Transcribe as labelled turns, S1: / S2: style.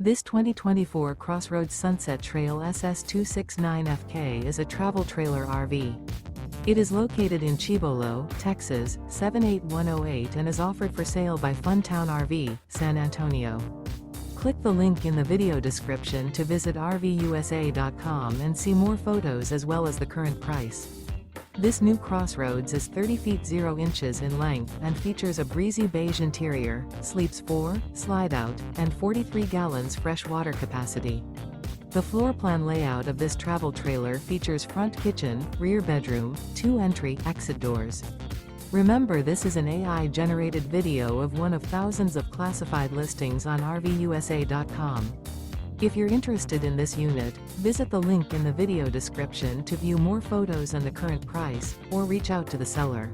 S1: This 2024 CrossRoads Sunset Trail SS269FK is a travel trailer RV. It is located in Cibolo, Texas, 78108 and is offered for sale by Funtown RV, San Antonio. Click the link in the video description to visit RVUSA.com and see more photos as well as the current price. This new CrossRoads is 30 feet 0 inches in length and features a breezy beige interior, sleeps 4, Slideout, and 43 gallons fresh water capacity. The floor plan layout of this travel trailer features front kitchen, rear bedroom, 2 entry/exit doors. Remember, this is an AI-generated video of one of thousands of classified listings on RVUSA.com. If you're interested in this unit, visit the link in the video description to view more photos and the current price, or reach out to the seller.